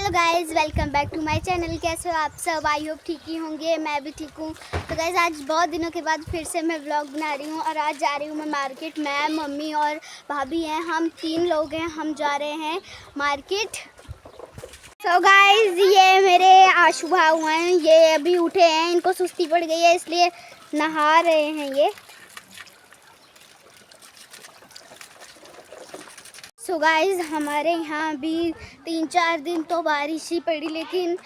Hello guys, welcome back to my channel. कैसे हो आप सब? आई होप ठीक ही होंगे। मैं भी ठीक हूँ। तो गाइज़ आज बहुत दिनों के बाद फिर से मैं व्लॉग बना रही हूँ और आज जा रही हूँ मैं मार्केट। मैं, मम्मी और भाभी हैं, हम 3 लोग हैं। हम जा रहे हैं मार्केट। तो गाइज़ ये मेरे आशु भाऊ हैं, ये अभी उठे हैं, इनको सुस्ती पड़ गई है इसलिए नहा रहे हैं ये। सो गाइज़ हमारे यहाँ भी 3-4 दिन तो बारिश ही पड़ी, लेकिन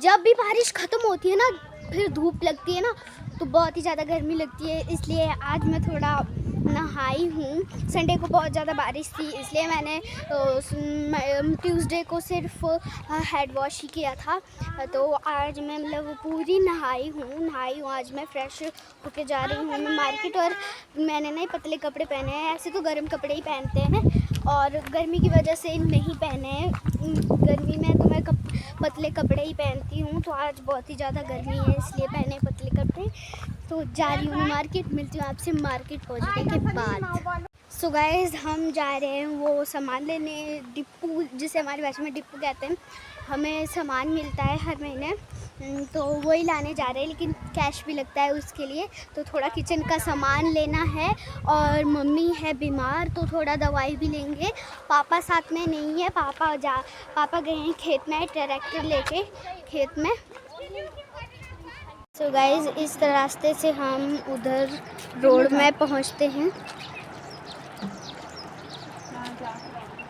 जब भी बारिश ख़त्म होती है ना फिर धूप लगती है ना तो बहुत ही ज़्यादा गर्मी लगती है। इसलिए आज मैं थोड़ा नहाई हूँ। संडे को बहुत ज़्यादा बारिश थी इसलिए मैंने ट्यूसडे को सिर्फ हेड वॉश ही किया था। तो आज मैं मतलब पूरी नहाई हूँ। आज मैं फ्रेश होके जा रही हूँ मैं मार्केट। और मैंने ना पतले कपड़े पहने हैं। ऐसे तो गर्म कपड़े ही पहनते हैं और गर्मी की वजह से नहीं पहने हैं। गर्मी में तो मैं पतले कपड़े ही पहनती हूँ, तो आज बहुत ही ज़्यादा गर्मी है इसलिए पहने पतले कपड़े। तो जा रही हूँ मार्केट, मिलती हूँ आपसे मार्केट पहुँचने के बाद। सो गाइज़ हम जा रहे हैं वो सामान लेने, डिप्पू जिसे हमारी भाषा में डिप्पू कहते हैं। हमें सामान मिलता है हर महीने, तो वही लाने जा रहे हैं, लेकिन कैश भी लगता है उसके लिए। तो थोड़ा किचन का सामान लेना है और मम्मी है बीमार तो थोड़ा दवाई भी लेंगे। पापा साथ में नहीं है, पापा गए हैं खेत में ट्रैक्टर लेके खेत में। सो गाइज़ इस रास्ते से हम उधर रोड में पहुंचते हैं।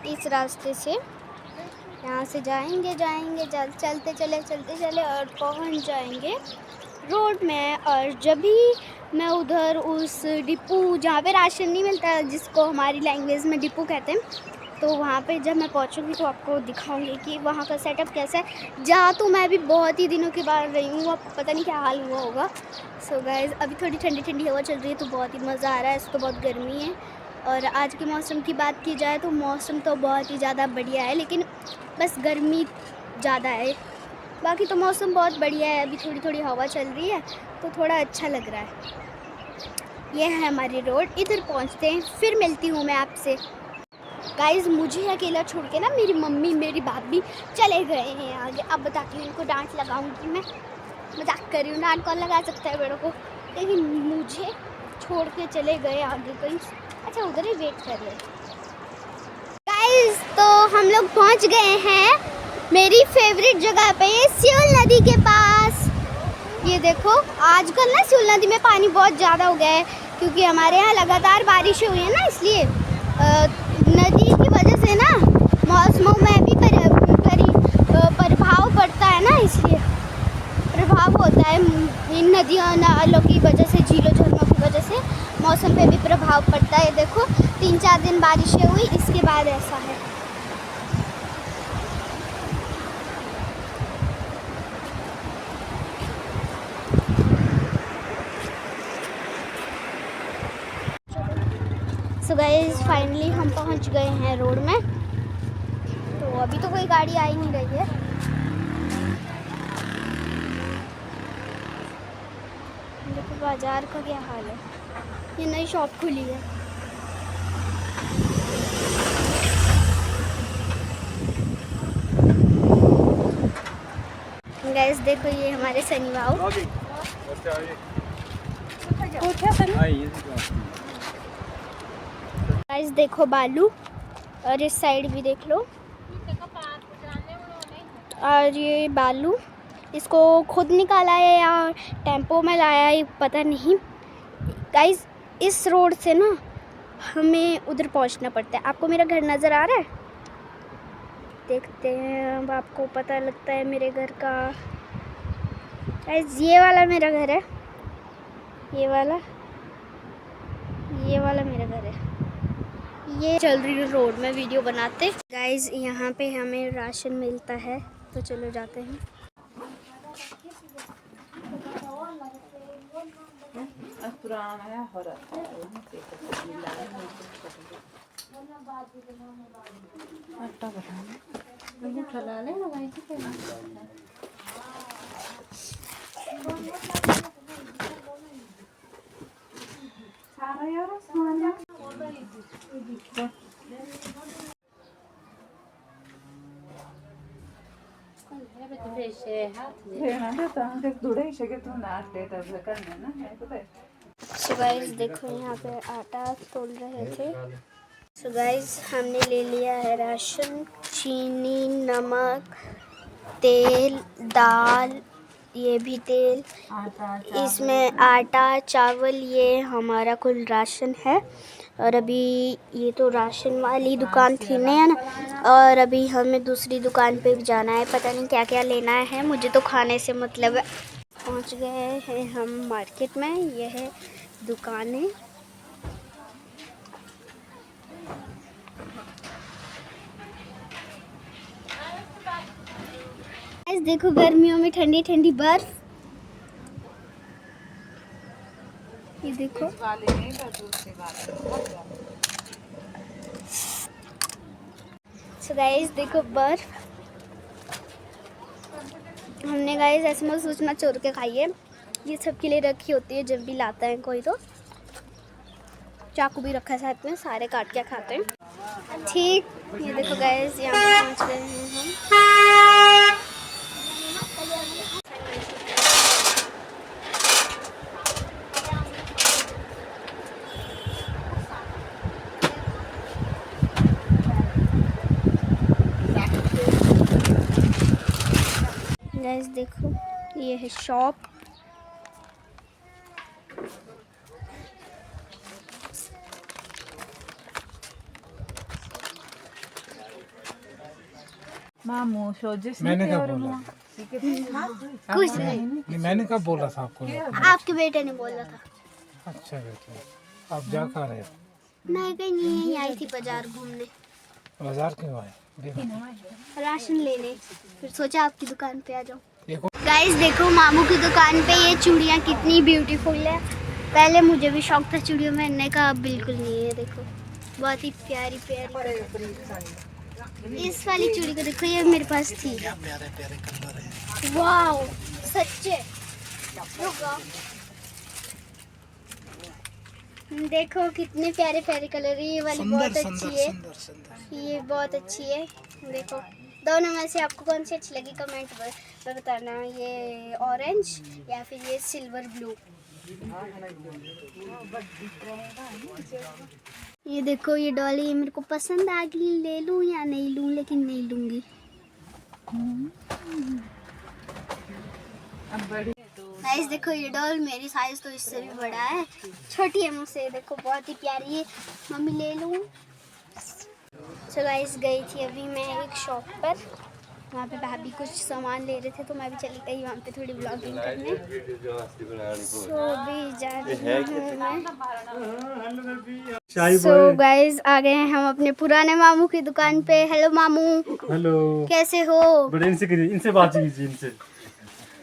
इस रास्ते से यहाँ से जाएंगे चलते चले और पहुँच जाएंगे रोड में। और जब भी मैं उधर उस डिपो जहाँ पे राशन नहीं मिलता, जिसको हमारी लैंग्वेज में डिपो कहते हैं, तो वहाँ पे जब मैं पहुँचूँगी तो आपको दिखाऊंगी कि वहाँ का सेटअप कैसा है। जहाँ तो मैं भी बहुत ही दिनों के बाद रही हूँ, अब पता नहीं क्या हाल हुआ होगा। सो गाइज़ अभी थोड़ी ठंडी ठंडी हवा चल रही है तो बहुत ही मज़ा आ रहा है। ऐसे तो बहुत गर्मी है। और आज के मौसम की बात की जाए तो मौसम तो बहुत ही ज़्यादा बढ़िया है, लेकिन बस गर्मी ज़्यादा है। बाकी तो मौसम बहुत बढ़िया है। अभी थोड़ी थोड़ी हवा चल रही है तो थोड़ा अच्छा लग रहा है। ये है हमारी रोड, इधर पहुंचते हैं फिर मिलती हूँ मैं आपसे। गाइज़ मुझे अकेला छोड़ के ना मेरी मम्मी मेरी भाभी चले गए हैं आगे। अब बताती हूँ इनको, डांट लगाऊंगी मैं। मजाक कर रही हूँ, डांट कौन लगा सकता है मेरे को, लेकिन मुझे छोड़ के चले गए आगे कहीं। अच्छा उधर ही वेट कर रहे। गाइस तो हम लोग पहुंच गए हैं मेरी फेवरेट जगह पे, सियोल नदी के पास। ये देखो आजकल ना सियोल नदी में पानी बहुत ज़्यादा हो गया है, क्योंकि हमारे यहाँ लगातार बारिश हुई है ना, इसलिए नदी की वजह से ना मौसमों में भी प्रभाव पड़ता है ना, इसलिए प्रभाव होता है इन नदियों नालों की वजह से, झीलों झरनों की वजह से मौसम पे भी प्रभाव पड़ता है। देखो 3-4 दिन बारिशें हुई, इसके बाद ऐसा है। सो गाइस फाइनली हम पहुंच गए हैं रोड में। तो अभी तो कोई गाड़ी आ ही नहीं रही है। देखो बाजार का क्या हाल है। ये नई शॉप खुली है। गाइस देखो ये हमारे सनी भाव। गाइस देखो बालू, और इस साइड भी देख लो। और ये बालू इसको खुद निकाला है या टेम्पो में लाया है पता नहीं। गाइस इस रोड से ना हमें उधर पहुंचना पड़ता है। आपको मेरा घर नज़र आ रहा है? देखते हैं अब आपको पता लगता है मेरे घर का। गाइस ये वाला मेरा घर है, ये वाला मेरा घर है। ये चल रही है रोड में वीडियो बनाते। गाइस यहाँ पे हमें राशन मिलता है, तो चलो जाते हैं। सो गाइस देखो यहाँ पे आटा तोल रहे थे। सो गाइस हमने ले लिया है राशन, चीनी, नमक, तेल, दाल, ये भी तेल, इसमें आटा, चावल, ये हमारा कुल राशन है। और अभी ये तो राशन वाली दुकान थी ना, और अभी हमें दूसरी दुकान पे भी जाना है, पता नहीं क्या क्या लेना है, मुझे तो खाने से मतलब है। पहुंच गए हैं हम मार्केट में, यह है दुकानें। देखो गर्मियों में ठंडी ठंडी बर्फ, ये देखो। सो गाइस देखो बर्फ, हमने गाइस ऐसे में सूचना चोर के खाई है, ये सब के लिए रखी होती है, जब भी लाता है कोई तो। चाकू भी रखा है साथ में, सारे काट के खाते हैं। ठीक, ये देखो गाइस यहाँ पे पहुँच गए हैं हम। गाइस देखो ये है शॉप, मामू सोजिस मैंने क्या बोला? कुछ नहीं, मैंने कब बोला था आपको? आपके बेटे ने बोला था। अच्छा बेटा, आप जा कहाँ रहे? मैं कहीं नहीं आई थी बाजार घूमने। बाजार क्यों आए? देखो राशन लेने, फिर सोचा आपकी दुकान पे आ जाऊं। देखो गाइस देखो मामू की दुकान पे ये चूड़ियाँ कितनी ब्यूटीफुल है। पहले मुझे भी शौक था चूड़ियों में, पहनने का, अब बिल्कुल नहीं है। देखो बहुत ही प्यारी प्यारी। इस वाली चूड़ी को देखो, ये मेरे पास थी। वाओ सच्चे, देखो कितने प्यारे प्यारे कलर। ये वाली बहुत अच्छी है, ये बहुत अच्छी है। देखो दोनों में से आपको कौन सी अच्छी लगी कमेंट में बताना, ये ऑरेंज या फिर ये सिल्वर ब्लू। ये देखो ये डॉली मेरे को पसंद आ गई, ले लूं या नहीं लूं, लेकिन नहीं लूंगी। गाइस देखो ये डॉल मेरी साइज तो इससे भी बड़ा है, छोटी है मुझसे। देखो बहुत ही प्यारी है, मम्मी ले लूं। सो गाइस गई थी अभी मैं एक शॉप पर, वहाँ पे भाभी कुछ सामान ले रहे थे, तो मैं भी चली गई वहाँ पे थोड़ी ब्लॉगिंग करने। सो भी जा रही हूँ मैं। सो गाइस आ गए हैं हम अपने पुराने मामू की दुकान पे। हेलो मामू। हेलो, कैसे हो? बड़े इनसे बात कीजिए,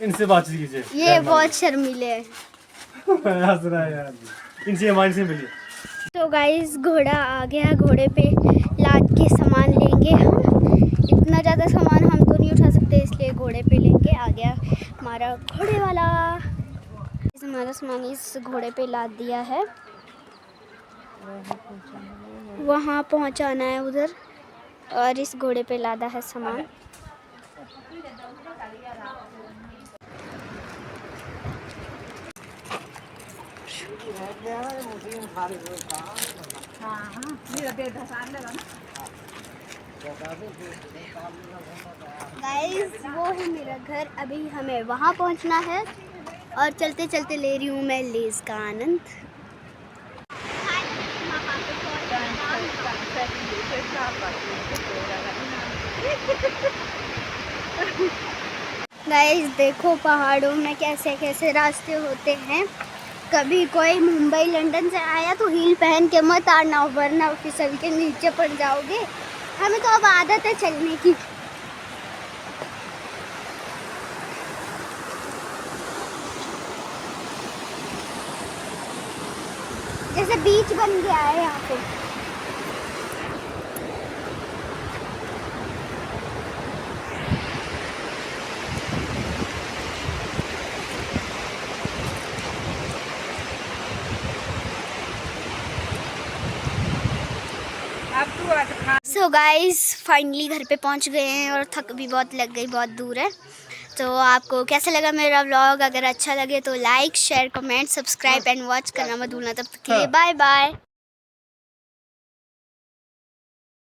इनसे बात कीजिए। ये बहुत शर्मीले है। हंस रहा है यार, इनसे हमारे से मिलिए। तो गाइस घोड़ा आ गया, घोड़े पे लाद के सामान लेंगे हम। इतना ज़्यादा सामान हम तो नहीं उठा सकते, इसलिए घोड़े पे लेंगे। आ गया हमारा घोड़े वाला, हमारा सामान इस घोड़े पे लाद दिया है, वहाँ पहुँचाना है उधर, और इस घोड़े पे लादा है सामान। गाइस वो है मेरा घर, अभी हमें वहाँ पहुँचना है, और चलते चलते ले रही हूँ मैं लेज़ का आनंद। गाइस देखो पहाड़ों में कैसे कैसे रास्ते होते हैं। कभी कोई मुंबई लंदन से आया तो हील पहन के मत आना, वरना फिसल के नीचे पड़ जाओगे। हमें तो अब आदत है चलने की। जैसे बीच बन गया है यहाँ पे। सो तो गाइस फाइनली घर पे पहुंच गए हैं और थक भी बहुत लग गई, बहुत दूर है। तो आपको कैसा लगा मेरा व्लॉग? अगर अच्छा लगे तो like share comment subscribe and watch करना मत भूलना। तब तक के लिए बाय बाय।